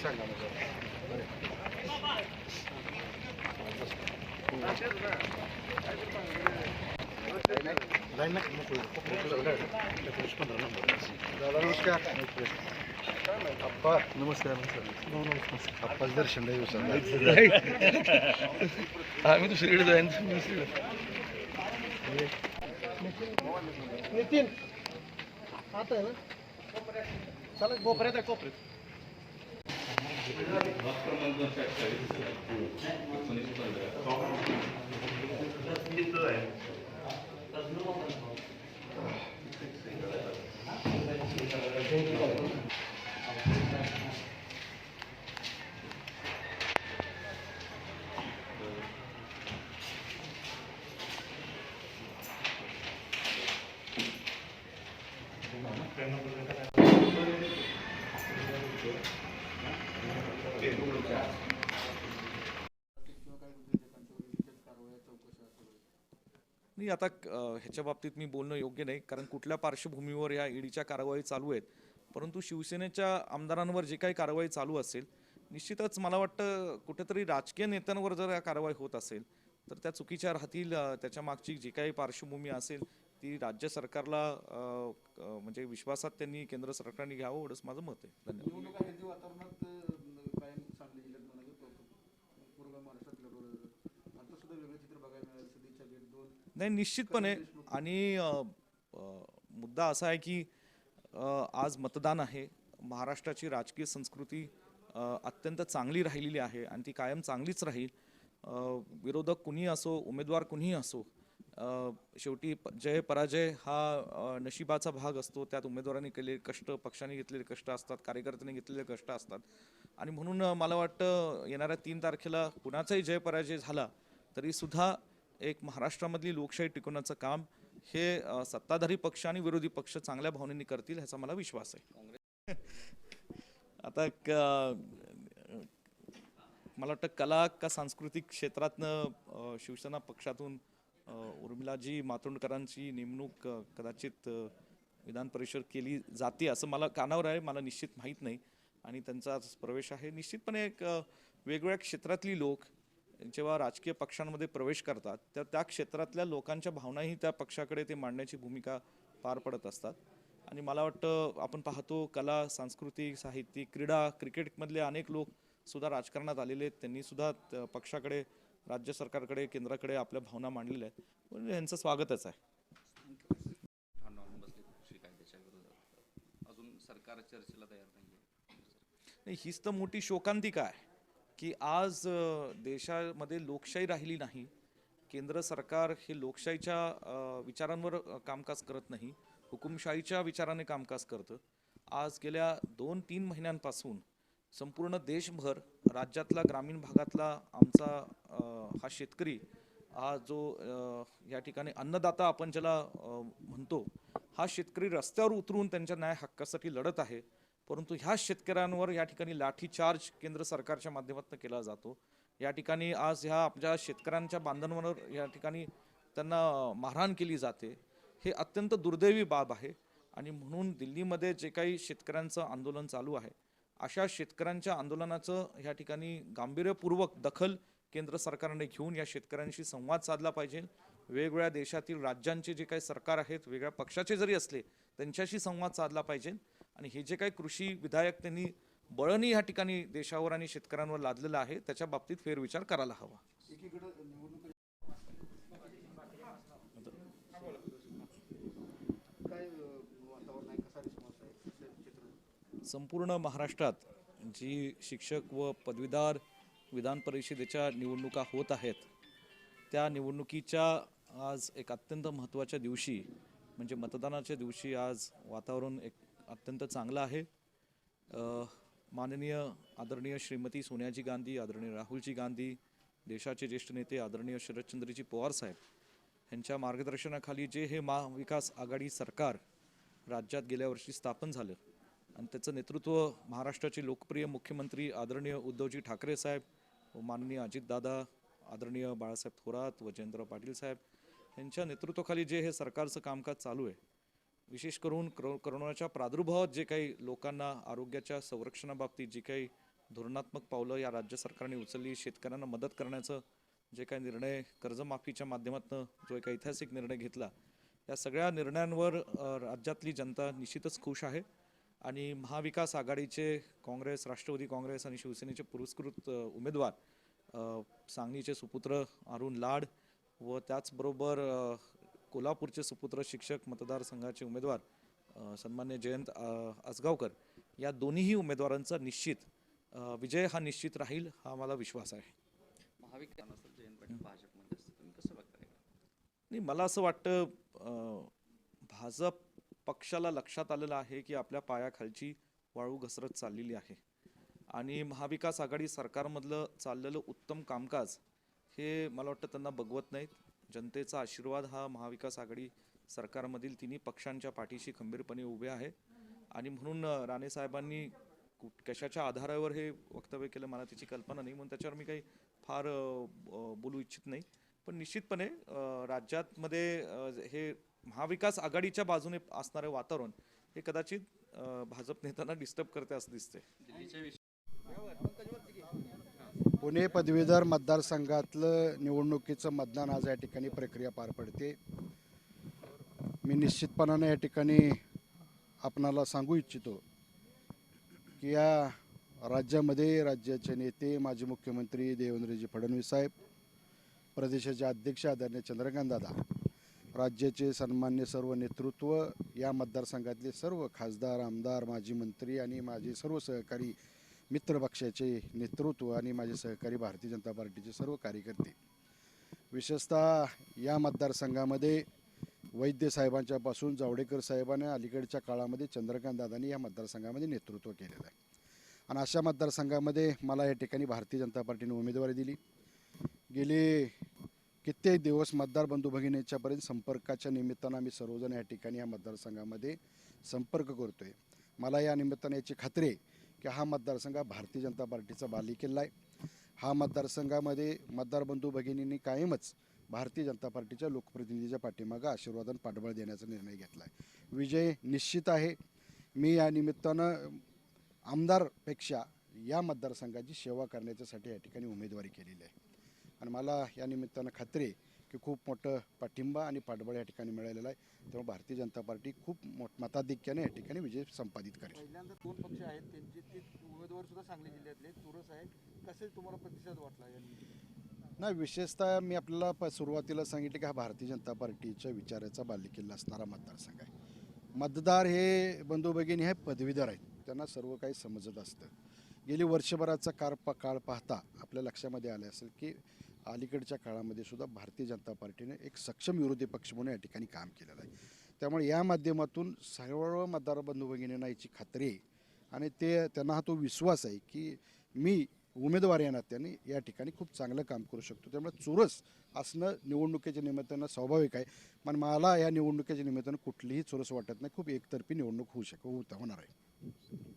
नमस्कार अप्पा. नमस्कार अप्पाच दर्शन आम्ही दुसरीकडे जाईन. नितीन आता आहे ना चालेल. कोपऱ्यात आहे कोपऱ्यात. नाही, आता ह्याच्या बाबतीत मी बोलणं योग्य नाही, कारण कुठल्या पार्श्वभूमीवर या ईडीच्या कारवाई चालू आहेत. परंतु शिवसेनेच्या आमदारांवर जे काही कारवाई चालू असेल, निश्चितच मला वाटतं कुठेतरी राजकीय नेत्यांवर जर या कारवाई होत असेल तर त्या चुकीच्या राहतील. त्याच्या मागची जी काही पार्श्वभूमी असेल ती राज्य सरकारला म्हणजे विश्वासात त्यांनी केंद्र सरकारने घ्यावं, एवढंच माझं मत आहे. धन्यवाद. नाही, निश्चितपणे. आणि मुद्दा असा आहे की आज मतदान आहे. महाराष्ट्राची राजकीय संस्कृती अत्यंत चांगली राहिलेली आहे आणि ती कायम चांगलीच राहील. विरोधक कुणीही असो, उमेदवार कुणीही असो, शेवटी जय पराजय हा नशिबाचा भाग असतो. त्यात उमेदवारांनी केलेले कष्ट, पक्षाने घेतलेले कष्ट असतात, कार्यकर्त्यांनी घेतलेले कष्ट असतात. आणि म्हणून मला वाटतं येणाऱ्या 3 तारखेला कुणाचाही जय पराजय झाला तरी सुद्धा एक महाराष्ट्रामधली लोकशाही टिकवण्याचं काम हे सत्ताधारी पक्ष आणि विरोधी पक्ष चांगल्या भावनेने करतील, ह्याचा मला विश्वास आहे. आता मला वाटतं कला का सांस्कृतिक क्षेत्रातनं शिवसेना पक्षातून उर्मिलाजी मातोंडकरांची नेमणूक कदाचित विधान परिषद केली जाते असं मला कानावर आहे. मला निश्चित माहीत नाही आणि त्यांचा प्रवेश आहे. निश्चितपणे एक वेगवेगळ्या क्षेत्रातली लोक जेव्हा राजकीय पक्षांमध्ये प्रवेश करतात तर त्या क्षेत्रातल्या लोकांच्या भावनाही त्या पक्षाकडे ते मांडण्याची भूमिका पार पडत असतात. आणि मला वाटतं आपण पाहतो कला, सांस्कृतिक, साहित्यिक, क्रीडा, क्रिकेटमधले अनेक लोक सुद्धा राजकारणात आलेले आहेत. त्यांनी सुद्धा पक्षाकडे, राज्य सरकारकडे, केंद्राकडे आपल्या भावना मांडलेल्या आहेत. म्हणजे यांचं स्वागतच आहे. अजून सरकार चर्चेला तयार नाही, हीच तर मोठी शोकांतिका आहे की आज देशामध्ये लोकशाही राहिली नाही. केंद्र सरकार हे लोकशाहीच्या विचारांवर कामकाज करत नाही, हुकुमशाहीच्या विचाराने कामकाज करतं. आज गेल्या 2-3 महिन्यांपासून संपूर्ण देशभर राज्यातला, ग्रामीण भागातला आमचा हा शेतकरी, हा जो या ठिकाणी अन्नदाता आपण ज्याला म्हणतो, हा शेतकरी रस्त्यावर उतरून त्यांच्या न्याय हक्कासाठी लढत आहे. परंतु ह्या शेतकऱ्यांवर या ठिकाणी लाठीचार्ज केंद्र सरकारच्या माध्यमातून केला जातो. या ठिकाणी आज ह्या आपल्या शेतकऱ्यांच्या बांधवांवर या ठिकाणी त्यांना मारहाण केली जाते. हे अत्यंत दुर्दैवी बाब आहे. आणि म्हणून दिल्लीमध्ये जे काही शेतकऱ्यांचं आंदोलन चालू आहे, अशा शेतकऱ्यांच्या आंदोलनाचं ह्या ठिकाणी गांभीर्यपूर्वक दखल केंद्र सरकारने घेऊन या शेतकऱ्यांशी संवाद साधला पाहिजे. वेगवेगळ्या देशातील राज्यांचे जे काही सरकार आहेत, वेगळ्या पक्षाचे जरी असले, त्यांच्याशी संवाद साधला पाहिजे. आणि हे जे काही कृषी विधायक त्यांनी बळणी या ठिकाणी देशावर आणि शेतकऱ्यांवर लादलेलं आहे, त्याच्या बाबतीत फेरविचार करायला हवा. संपूर्ण महाराष्ट्रात जी शिक्षक व पदवीधर विधान परिषदेच्या निवडणुका होत आहेत, त्या निवडणुकीच्या आज एक अत्यंत महत्त्वाच्या दिवशी म्हणजे मतदानाच्या दिवशी आज वातावरण एक अत्यंत चांगलं आहे. माननीय आदरणीय श्रीमती सोनियाजी गांधी, आदरणीय राहुलजी गांधी, देशाचे ज्येष्ठ नेते आदरणीय शरदचंद्रजी पवार साहेब यांच्या मार्गदर्शनाखाली जे हे महाविकास आघाडी सरकार राज्यात गेल्या वर्षी स्थापन झालं आणि त्याचं नेतृत्व महाराष्ट्राचे लोकप्रिय मुख्यमंत्री आदरणीय उद्धवजी ठाकरे साहेब व माननीय अजितदादा, आदरणीय बाळासाहेब थोरात व जयंतराव पाटील साहेब यांच्या नेतृत्वाखाली जे हे सरकारचं कामकाज चालू आहे, विशेष करून करोनाच्या प्रादुर्भावात जे काही लोकांना आरोग्याच्या संरक्षणाबाबतीत जी काही धोरणात्मक पावलं या राज्य सरकारने उचलली, शेतकऱ्यांना मदत करण्याचं जे काही निर्णय, कर्जमाफीच्या माध्यमातून जो एक ऐतिहासिक निर्णय घेतला, या सगळ्या निर्णयांवर राज्यातली जनता निश्चितच खुश आहे. आणि महाविकास आघाडीचे काँग्रेस, राष्ट्रवादी काँग्रेस आणि शिवसेनेचे पुरस्कृत उमेदवार सांगलीचे सुपुत्र अरुण लाड व त्याचबरोबर कोल्हापूरचे सुपुत्र शिक्षक मतदारसंघाचे उमेदवार सन्मान्य जयंत आसगावकर या दोन्हीही उमेदवारांचा निश्चित विजय हा निश्चित राहील, हा मला विश्वास आहे. महाविकास असेल जयंत पाटील भाजपमध्ये असतील, तुम्ही कसं बघताय? नाही, मला असं वाटतं भाजप पक्षाला लक्षात आलेलं आहे की आपल्या पायाखालची वाळू घसरत चाललेली आहे आणि महाविकास आघाडी सरकारमधलं चाललेलं उत्तम कामकाज हे मला वाटतं त्यांना बघवत नाहीत. जनतेचा आशीर्वाद हा महाविकास आघाडी सरकारमधील तिन्ही पक्षांच्या पाठीशी खंबीरपणे उभे आहे आणि म्हणून राणे साहेबांनी कशाच्या आधारावर हे वक्तव्य केलं मला त्याची कल्पना नाही, म्हणून त्याच्यावर मी काही फार बोलू इच्छित नाही. पण निश्चितपणे राज्यातमध्ये हे महाविकास आघाडीच्या बाजूने असणारं वातावरण हे कदाचित भाजप नेत्यांना डिस्टर्ब करते असं दिसते. पुणे पदवीधर मतदारसंघातलं निवडणुकीचं मतदान आज या ठिकाणी प्रक्रिया पार पडते. मी निश्चितपणाने या ठिकाणी आपणाला सांगू इच्छितो की या राज्यामध्ये राज्याचे नेते माजी मुख्यमंत्री देवेंद्रजी फडणवीस साहेब, प्रदेशाचे अध्यक्ष आदरणीय चंद्रकांत दादा, राज्याचे सन्मान्य सर्व नेतृत्व, या मतदारसंघातले सर्व खासदार, आमदार, माजी मंत्री आणि माझे सर्व सहकारी मित्र पक्षाचे नेतृत्व आणि माझे सहकारी भारतीय जनता पार्टीचे सर्व कार्यकर्ते, विशेषतः या मतदारसंघामध्ये वैद्य साहेबांच्यापासून जावडेकर साहेबांनी अलीकडच्या काळामध्ये चंद्रकांत दादांनी या मतदारसंघामध्ये नेतृत्व केलेलं आहे. आणि अशा मतदारसंघामध्ये मला या ठिकाणी भारतीय जनता पार्टीने उमेदवारी दिली. गेले कित्येक दिवस मतदार बंधू भगिनींच्यापर्यंत संपर्काच्या निमित्तानं आम्ही सर्वजण या ठिकाणी या मतदारसंघामध्ये संपर्क करतो आहे. मला या निमित्ताने याची खात्री आहे की हा मतदारसंघ भारतीय जनता पार्टीचा बालेकिल्ला आहे. हा मतदारसंघामध्ये मतदार बंधू भगिनींनी कायमच भारतीय जनता पार्टीच्या लोकप्रतिनिधीच्या पाठीमागं आशीर्वाद आणि पाठबळ देण्याचा निर्णय घेतला आहे. विजय निश्चित आहे. मी या निमित्तानं आमदारपेक्षा या मतदारसंघाची सेवा करण्याच्यासाठी या ठिकाणी उमेदवारी केलेली आहे आणि मला या निमित्तानं खात्री आहे की खूप मोठं पाठिंबा आणि पाठबळ या ठिकाणी मिळालेलं आहे. त्यामुळे भारतीय जनता पार्टी खूप मताधिक्याने या ठिकाणी विजय संपादित करेल. पहिल्यांदा दोन पक्ष आहेत, त्यांचे ते उमेदवार सुद्धा सांगली जिल्ह्यातले चुरस आहेत. कसे तुम्हाला प्रतिसाद वाटला या नाही, विशेषतः मी आपल्याला सुरुवातीला सांगितलं की हा भारतीय जनता पार्टीच्या विचाराचा बालेकिल्ला असणारा मतदारसंघ आहे. मतदार हे बंधू भगिनी हे पदवीधर आहेत, त्यांना सर्व काही समजत असतं. गेली वर्षभराचा काळ पाहता आपल्या लक्षामध्ये आलं असेल की अलीकडच्या काळामध्ये सुद्धा भारतीय जनता पार्टीने एक सक्षम विरोधी पक्ष म्हणून या ठिकाणी काम केलेलं आहे. त्यामुळे या माध्यमातून सर्व मतदार बंधू भगिनींना याची खात्री आहे आणि त्यांना हा तो विश्वास आहे की मी उमेदवार या नात्याने या ठिकाणी खूप चांगलं काम करू शकतो. त्यामुळे चुरस असणं निवडणुकीच्या निमित्तानं स्वाभाविक आहे. पण मला या निवडणुकीच्या निमित्तानं कुठलीही चुरस वाटत नाही. खूप एकतर्फी निवडणूक होणार आहे.